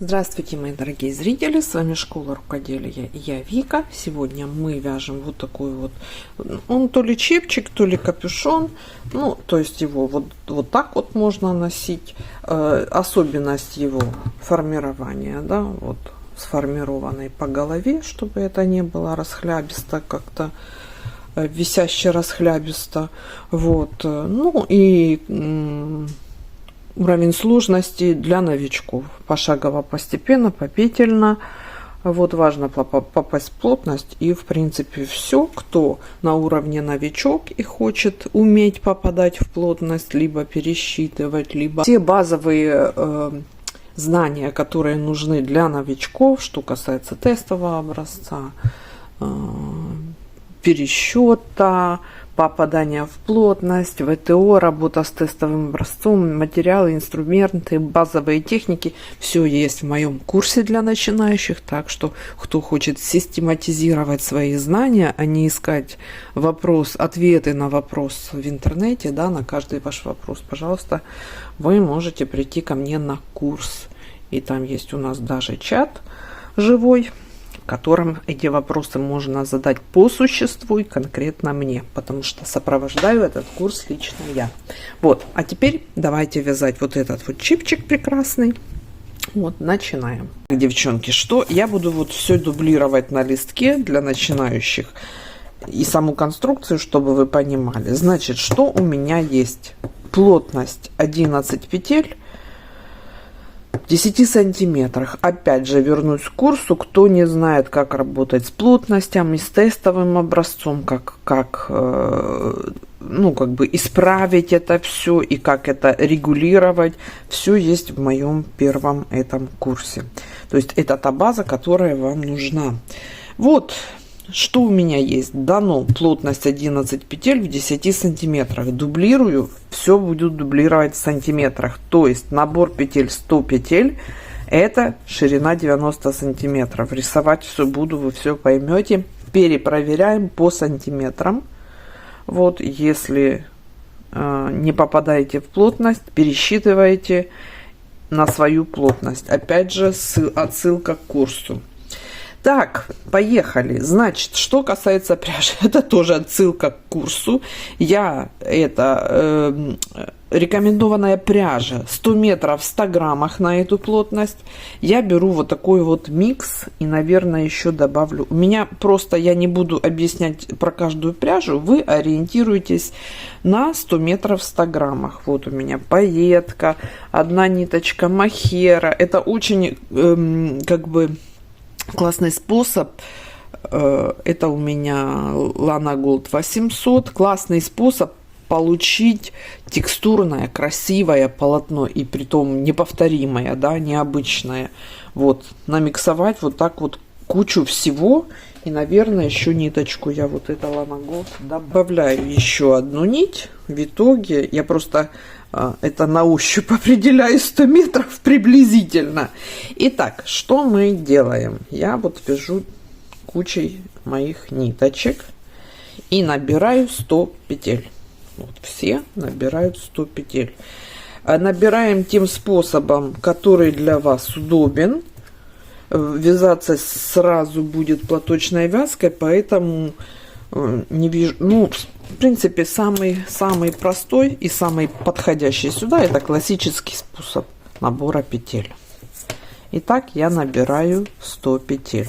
Здравствуйте, мои дорогие зрители, с вами Школа Рукоделия и я Вика. Сегодня мы вяжем вот такой вот, он то ли чепчик, то ли капюшон, ну, то есть его вот так вот можно носить. Особенность его формирования, да, вот сформированной по голове, чтобы это не было расхлябисто как-то, висяще расхлябисто, вот, ну и уровень сложности для новичков. Пошагово, постепенно, попетельно. Вот важно попасть в плотность. И в принципе все, кто на уровне новичок и хочет уметь попадать в плотность, либо пересчитывать, либо все базовые знания, которые нужны для новичков, что касается тестового образца, пересчета, попадание в плотность, ВТО, работа с тестовым образцом, материалы, инструменты, базовые техники. Все есть в моем курсе для начинающих. Так что, кто хочет систематизировать свои знания, а не искать ответы на вопрос в интернете, да, на каждый ваш вопрос, пожалуйста, вы можете прийти ко мне на курс. И там есть у нас даже чат живой, в котором эти вопросы можно задать по существу и конкретно мне, потому что сопровождаю этот курс лично я. Вот, а теперь давайте вязать вот этот вот чипчик прекрасный. Вот, начинаем. Девчонки, что я буду вот все дублировать на листке для начинающих и саму конструкцию, чтобы вы понимали. Значит, что у меня есть? Плотность 11 петель. 10 сантиметрах. Опять же вернусь к курсу. Кто не знает, как работать с плотностями, с тестовым образцом, как бы исправить это все и как это регулировать, все есть в моем первом этом курсе. То есть это та база, которая вам нужна. Вот что у меня есть. Дано плотность 11 петель в 10 сантиметрах. Дублирую, все буду дублировать в сантиметрах. То есть набор петель 100 петель, это ширина 90 сантиметров. Рисовать все буду, вы все поймете. Перепроверяем по сантиметрам. Вот, если не попадаете в плотность, пересчитываете на свою плотность. Опять же, отсылка к курсу. Так, поехали. Значит, что касается пряжи, это тоже отсылка к курсу. Рекомендованная пряжа 100 метров в 100 граммах на эту плотность. Я беру вот такой вот микс и, наверное, еще добавлю. У меня просто, я не буду объяснять про каждую пряжу, вы ориентируетесь на 100 метров в 100 граммах. Вот у меня пайетка, одна ниточка мохера. Это очень, классный способ. Это у меня Lana Gold 800. Классный способ получить текстурное, красивое полотно и притом неповторимое, да, необычное. Вот, намиксовать вот так вот кучу всего. И, наверное, еще ниточку я вот это Lana Gold добавляю еще одну нить. В итоге я просто это на ощупь определяю 100 метров приблизительно. Итак, что мы делаем? Я вот вяжу кучей моих ниточек и набираю 100 петель. Вот все набирают 100 петель. Набираем тем способом, который для вас удобен. Вязаться сразу будет платочной вязкой, поэтому не вижу, в принципе, самый простой и самый подходящий сюда, это классический способ набора петель. Итак, я набираю 100 петель.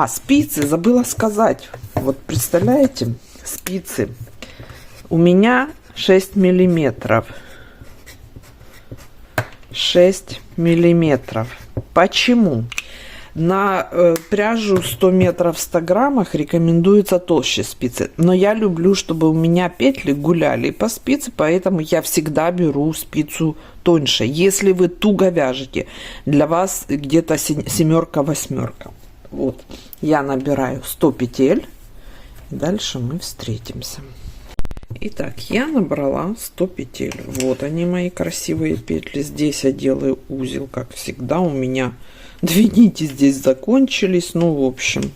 Спицы забыла сказать. Вот представляете, спицы у меня 6 миллиметров. 6 миллиметров. Почему? На пряжу 100 метров в 100 граммах рекомендуется толще спицы. Но я люблю, чтобы у меня петли гуляли по спице, поэтому я всегда беру спицу тоньше. Если вы туго вяжете, для вас где-то 7-8. Вот, я набираю 100 петель. И дальше мы встретимся. Итак, я набрала 100 петель. Вот они, мои красивые петли. Здесь я делаю узел, как всегда. У меня 2 нити здесь закончились. Ну, в общем,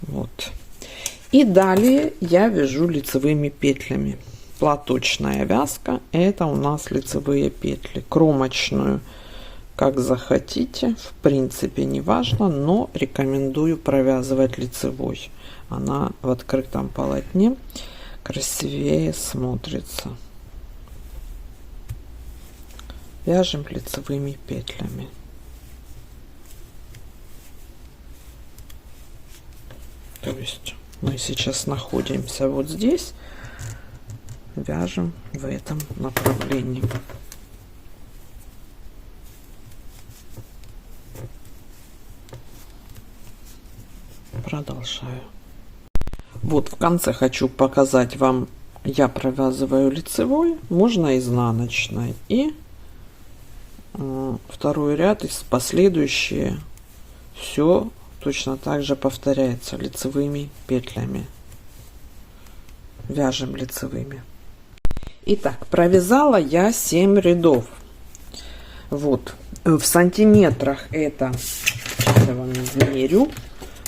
вот. И далее я вяжу лицевыми петлями. платочная вязка, это у нас лицевые петли. Кромочную, как захотите, в принципе не важно, но рекомендую провязывать лицевой. Она в открытом полотне красивее смотрится. Вяжем лицевыми петлями. То есть мы сейчас находимся вот здесь, вяжем в этом направлении. Продолжаю. Вот в конце хочу показать вам, я провязываю лицевой, можно изнаночной, и второй ряд и последующие все точно так же повторяется лицевыми петлями. Вяжем лицевыми. Итак, провязала я 7 рядов. Вот в сантиметрах это, сейчас я вам измерю,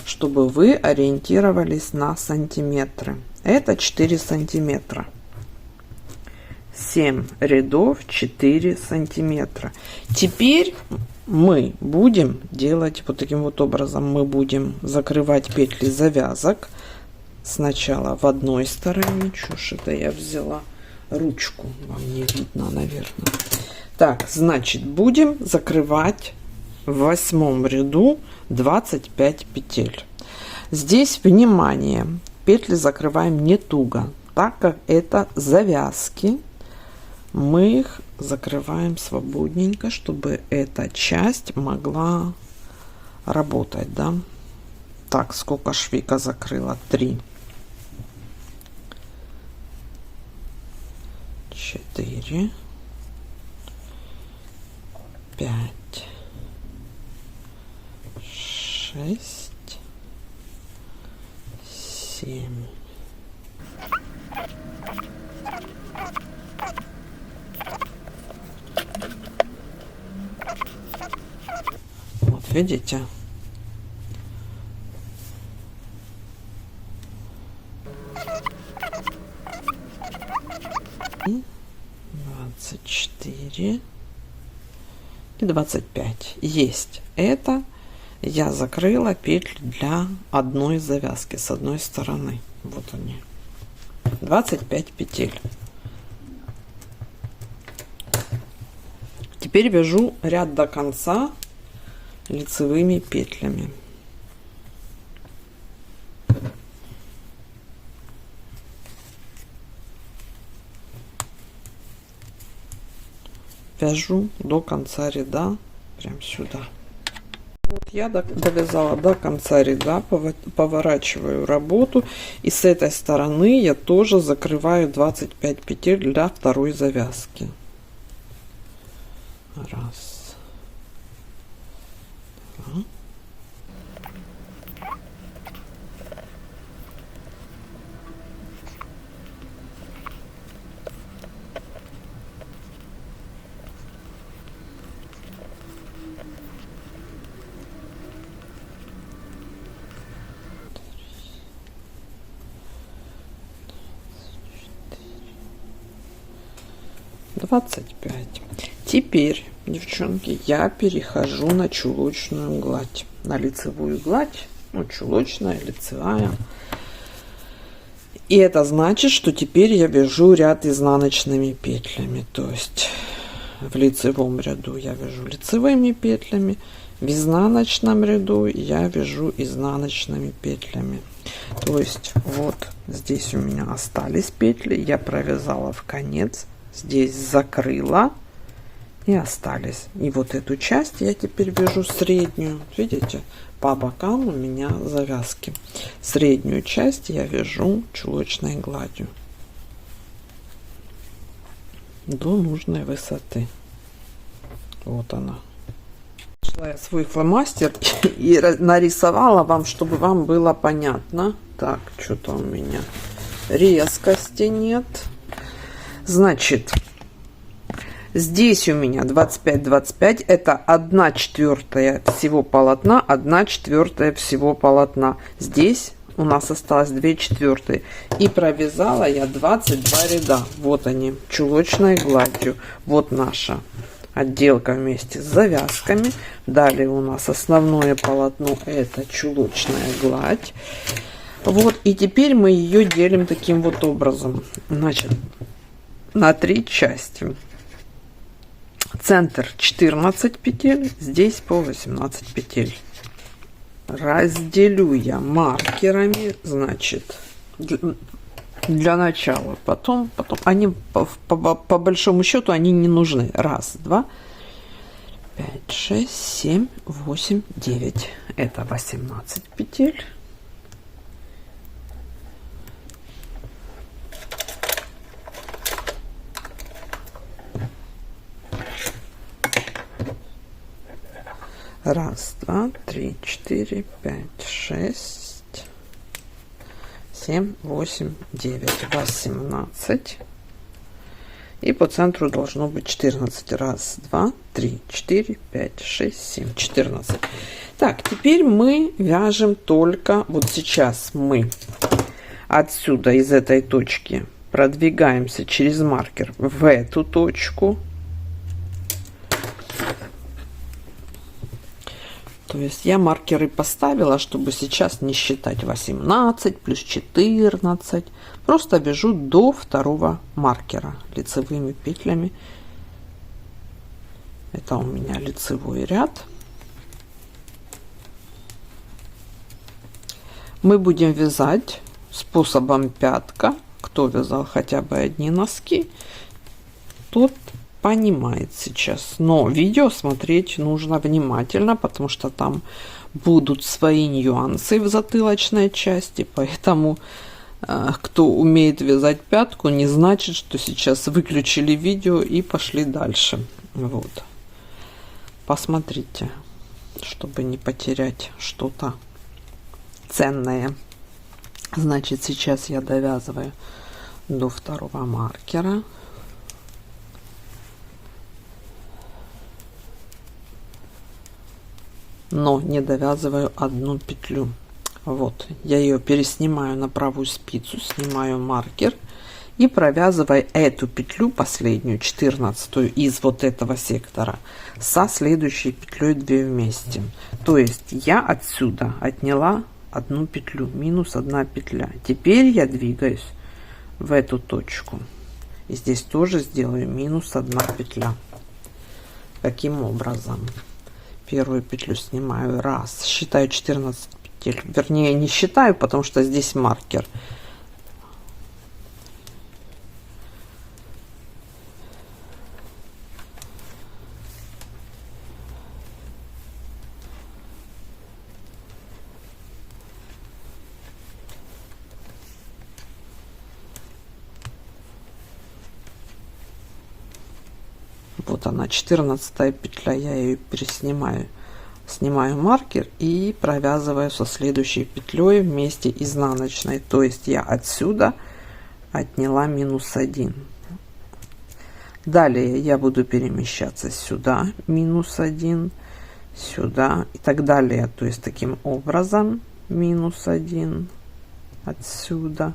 чтобы вы ориентировались на сантиметры. Это 4 сантиметра. 7 рядов, 4 сантиметра. Теперь мы будем делать вот таким вот образом. Мы будем закрывать петли завязок. Сначала в одной стороне. Что ж это я взяла ручку? Вам не видно, наверное. Так, значит, будем закрывать в 8 ряду 25 петель. Здесь, внимание, петли закрываем не туго, так как это завязки. Мы их закрываем свободненько, чтобы эта часть могла работать, да. Так, сколько швика закрыла? 3, 4, 5, 6, 7. Вот видите? И 24 и 25. Есть. Это я закрыла петли для одной завязки с одной стороны. Вот они. 25 петель. Теперь вяжу ряд до конца лицевыми петлями. Вяжу до конца ряда, прям сюда. Вот я довязала до конца ряда, поворачиваю работу, и с этой стороны я тоже закрываю 25 петель для второй завязки. Раз, два. Двадцать пять. Теперь, девчонки, я перехожу на чулочную гладь, на лицевую гладь, ну, чулочная, лицевая. И это значит, что теперь я вяжу ряд изнаночными петлями. То есть в лицевом ряду я вяжу лицевыми петлями, в изнаночном ряду я вяжу изнаночными петлями. То есть вот здесь у меня остались петли, я провязала в конец, здесь закрыла и остались. И вот эту часть я теперь вяжу среднюю. Видите, по бокам у меня завязки. Среднюю часть я вяжу чулочной гладью до нужной высоты. Вот она. Нашла я свой фломастер и нарисовала вам, чтобы вам было понятно. Так, что-то у меня резкости нет. Значит, здесь у меня 25-25, это 1/4 всего полотна, 1/4 всего полотна. Здесь у нас осталось 2/4. И провязала я 22 ряда. Вот они, чулочной гладью. Вот наша отделка вместе с завязками. Далее у нас основное полотно, это чулочная гладь. Вот, и теперь мы ее делим таким вот образом. Значит, на 3 части. Центр 14 петель, здесь по 18 петель. Разделю я маркерами, значит, для начала. Потом они по большому счету они не нужны. 1, 2, 5, 6, 7, 8, 9. Это 18 петель. Раз, два, три, 4, 5, 6, 7, 8, 9, 18. И по центру должно быть 14. Раз, два, три, 4, 5, 6, 7, 14. Так, теперь мы вяжем только, вот сейчас мы отсюда, из этой точки, продвигаемся через маркер в эту точку. То есть я маркеры поставила, чтобы сейчас не считать 18 плюс 14. Просто вяжу до второго маркера лицевыми петлями. Это у меня лицевой ряд. Мы будем вязать способом пятка. Кто вязал хотя бы одни носки, тот понимает сейчас. Но видео смотреть нужно внимательно, потому что там будут свои нюансы в затылочной части. Поэтому кто умеет вязать пятку, не значит, что сейчас выключили видео и пошли дальше. Вот. Посмотрите, чтобы не потерять что-то ценное. Значит, сейчас я довязываю до второго маркера. Но не довязываю одну петлю. Вот, я ее переснимаю на правую спицу, снимаю маркер и провязываю эту петлю, последнюю, 14 из вот этого сектора, со следующей петлей 2 вместе. То есть я отсюда отняла одну петлю, минус 1 петля. Теперь я двигаюсь в эту точку. И здесь тоже сделаю минус 1 петля. Каким образом? Первую петлю снимаю, раз, считаю 14 петель, вернее не считаю, потому что здесь маркер. Вот она, 14 петля, я ее переснимаю, снимаю маркер и провязываю со следующей петлей вместе изнаночной. То есть я отсюда отняла минус 1. Далее я буду перемещаться сюда, минус 1, сюда и так далее. То есть таким образом минус 1 отсюда,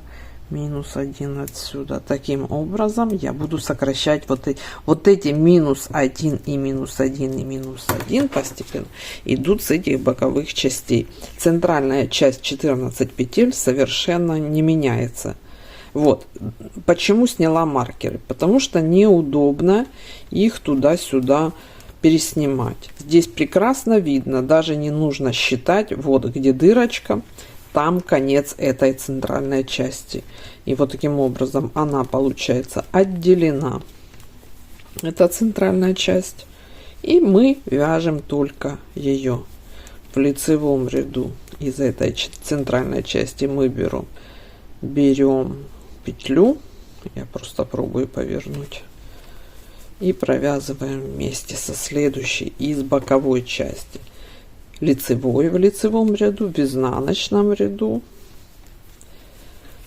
минус 1 отсюда. Таким образом я буду сокращать вот эти минус 1 и минус 1 и минус 1 постепенно идут с этих боковых частей. Центральная часть 14 петель совершенно не меняется. Вот почему сняла маркеры, потому что неудобно их туда-сюда переснимать. Здесь прекрасно видно, даже не нужно считать, вот где дырочка, там конец этой центральной части. И вот таким образом она получается отделена. Это центральная часть. И мы вяжем только ее в лицевом ряду. Из этой центральной части мы берем петлю. Я просто пробую повернуть. И провязываем вместе со следующей из боковой части. Лицевой в лицевом ряду, в изнаночном ряду.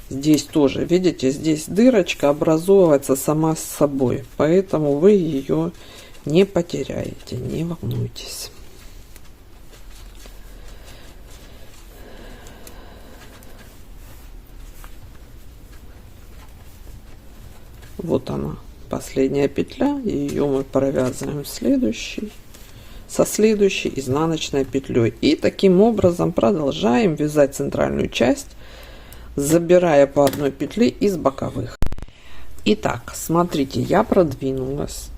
Здесь тоже, видите, здесь дырочка образовывается сама с собой, поэтому вы ее не потеряете, не волнуйтесь. Вот она, последняя петля, ее мы провязываем в следующий, со следующей изнаночной петлей. И таким образом продолжаем вязать центральную часть, забирая по одной петле из боковых. Итак, смотрите, я продвинулась,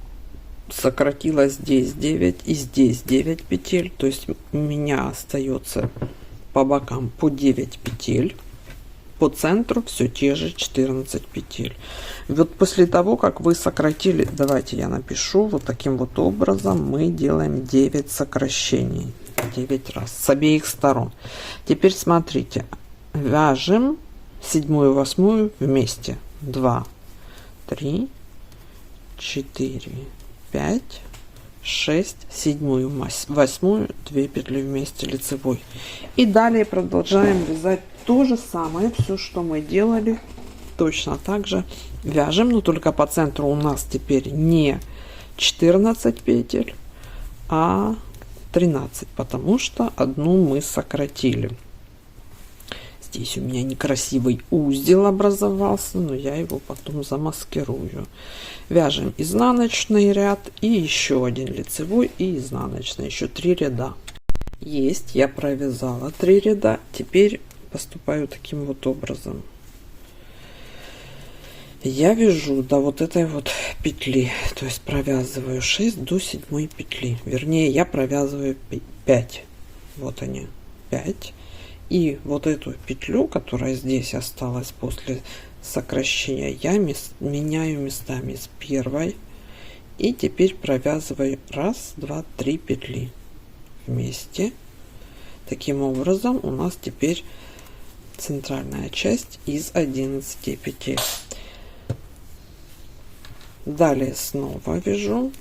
сократила здесь 9 и здесь 9 петель, то есть у меня остается по бокам по 9 петель, по центру все те же 14 петель. Вот после того, как вы сократили, давайте я напишу, вот таким вот образом мы делаем 9 сокращений, 9 раз с обеих сторон. Теперь смотрите, вяжем 7-ю, 8-ю вместе, 2, 3, 4, 5, 6, 7-ю, 8-ю, 2 петли вместе лицевой. И далее продолжаем вязать то же самое, все, что мы делали, точно так же вяжем, но только по центру у нас теперь не 14 петель, а 13, потому что одну мы сократили. Здесь у меня некрасивый узел образовался, но я его потом замаскирую. Вяжем изнаночный ряд и еще один лицевой и изнаночный, еще 3 ряда. Есть, я провязала 3 ряда. Теперь поступаю таким вот образом. Я вяжу до вот этой вот петли, то есть провязываю 6 до 7 петли, вернее я провязываю 5, вот они, 5. И вот эту петлю, которая здесь осталась после сокращения, я меняю местами с первой. И теперь провязываю 1, 2, 3 петли вместе. Таким образом у нас теперь центральная часть из 11 петель. Далее снова вяжу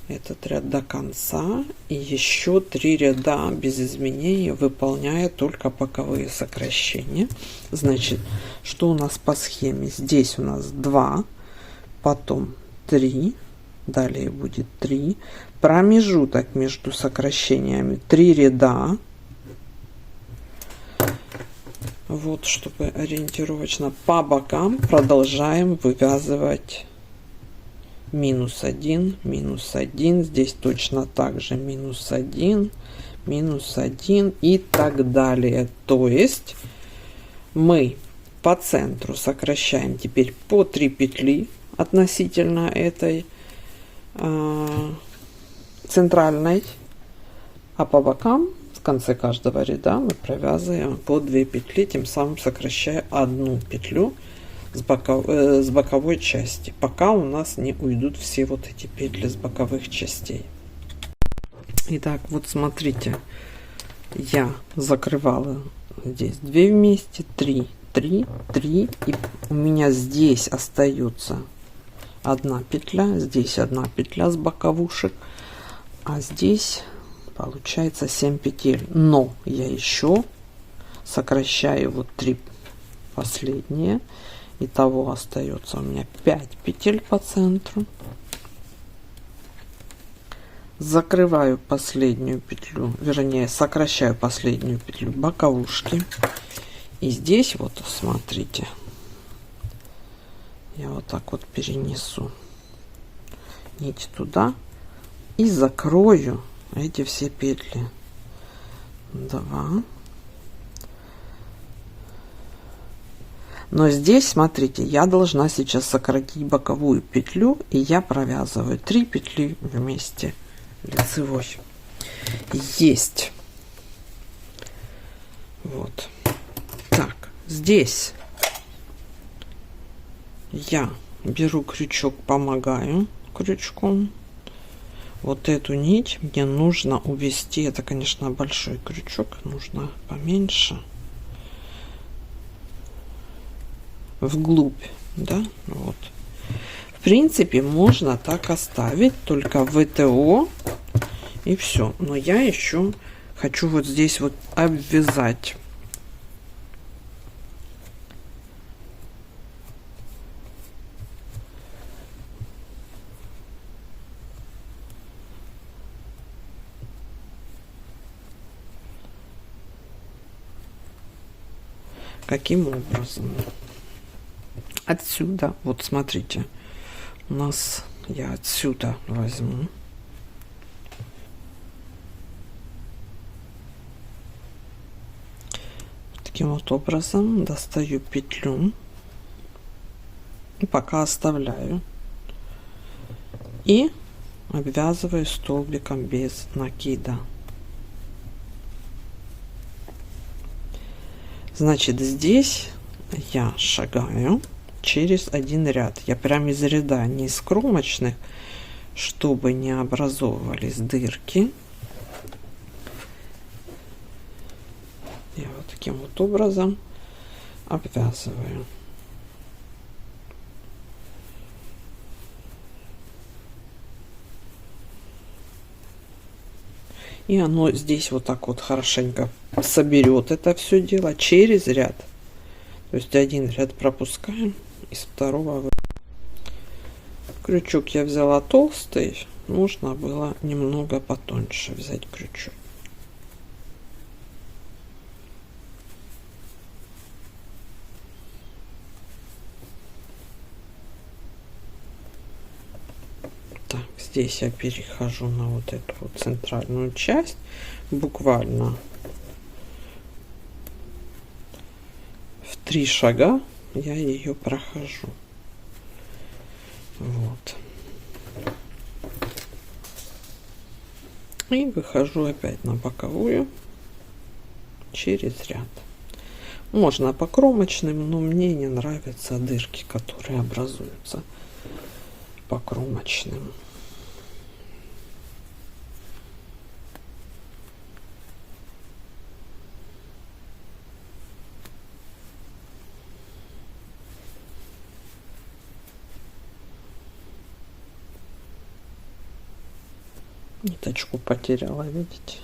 этот ряд до конца и еще 3 ряда без изменений, выполняя только боковые сокращения. Значит, что у нас по схеме? Здесь у нас 2, потом 3, далее будет 3, промежуток между сокращениями 3 ряда. Вот, чтобы ориентировочно по бокам продолжаем вывязывать минус 1, минус 1, здесь точно так же минус 1, минус 1 и так далее. То есть мы по центру сокращаем теперь по 3 петли относительно этой центральной, а по бокам в конце каждого ряда мы провязываем по 2 петли, тем самым сокращая одну петлю с боковой части, пока у нас не уйдут все вот эти петли с боковых частей. Итак, вот смотрите, я закрывала здесь 2 вместе, 3, 3, 3, и у меня здесь остается 1 петля, здесь 1 петля с боковушек, а здесь получается 7 петель. Но я еще сокращаю вот 3 последние. Итого остается у меня 5 петель по центру. Закрываю последнюю петлю, вернее сокращаю последнюю петлю боковушки. И здесь вот смотрите, я вот так вот перенесу нить туда и закрою эти все петли. 2. Но здесь, смотрите, я должна сейчас сократить боковую петлю, и я провязываю 3 петли вместе лицевой. Есть. Вот. Так, здесь я беру крючок, помогаю крючком. Вот эту нить мне нужно увести. Это, конечно, большой крючок, нужно поменьше. Вглубь, да, вот. В принципе, можно так оставить, только ВТО и все. Но я еще хочу вот здесь вот обвязать. Каким образом? отсюда, вот смотрите, у нас я отсюда возьму. Таким вот образом достаю петлю и пока оставляю и обвязываю столбиком без накида. Значит, здесь я шагаю через один ряд. Я прям из ряда, не из кромочных, чтобы не образовывались дырки. Я вот таким вот образом обвязываю. И оно здесь вот так вот хорошенько соберет это все дело через ряд. То есть один ряд пропускаем, из второго. Крючок я взяла толстый, нужно было немного потоньше взять крючок. Так, здесь я перехожу на вот эту вот центральную часть, буквально в 3 шага я ее прохожу. Вот. И выхожу опять на боковую через ряд. Можно по кромочным, но мне не нравятся дырки, которые образуются по кромочным. Ниточку потеряла, видите?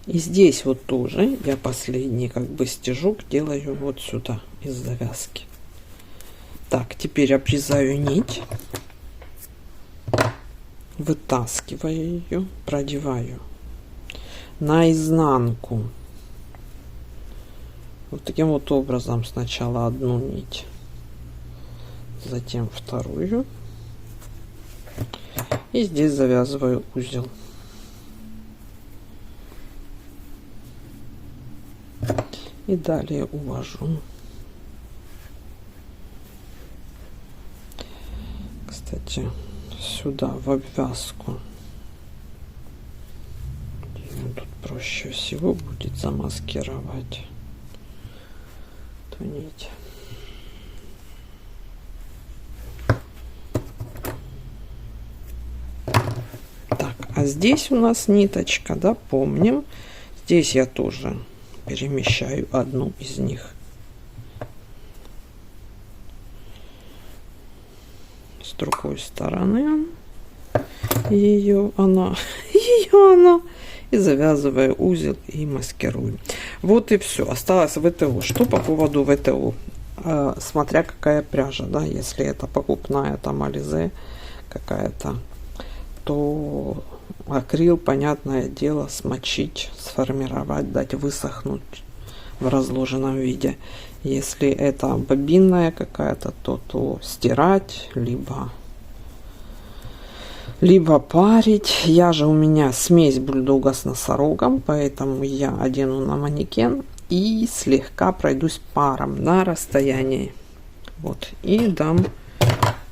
И здесь вот тоже я последний как бы стежок делаю вот сюда из завязки. Так, теперь обрезаю нить, вытаскиваю ее, продеваю на изнанку. Вот таким вот образом сначала одну нить, затем вторую. И здесь завязываю узел. И далее увожу. Кстати, сюда в обвязку. Тут проще всего будет замаскировать эту нить. Так, а здесь у нас ниточка, да, помним. Здесь я тоже перемещаю одну из них с другой стороны, ее она и завязываю узел и маскирую. Вот и все, осталось ВТО. Что по поводу ВТО? Смотря какая пряжа, да, если это покупная там Ализе какая-то, то акрил, понятное дело, смочить, сформировать, дать высохнуть в разложенном виде. Если это бобинная какая-то, то стирать, либо парить. У меня смесь бульдога с носорогом, поэтому я одену на манекен и слегка пройдусь паром на расстоянии. Вот, и дам.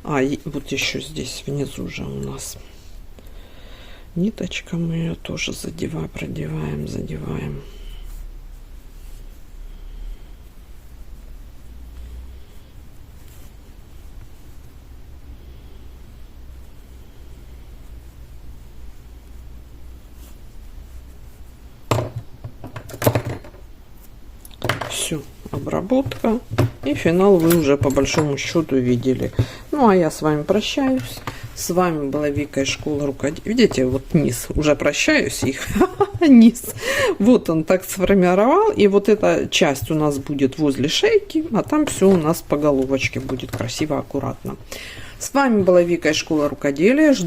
И вот еще здесь внизу же у нас ниточка, мы ее тоже задеваем. Все, обработка. И финал вы уже по большому счету видели. Ну, а я с вами прощаюсь. С вами была Вика из школы рукоделия. Видите, вот низ. Уже прощаюсь их. Низ. Вот он так сформировал. И вот эта часть у нас будет возле шейки, а там все у нас по головочке будет красиво, аккуратно. С вами была Вика из школы рукоделия. Жду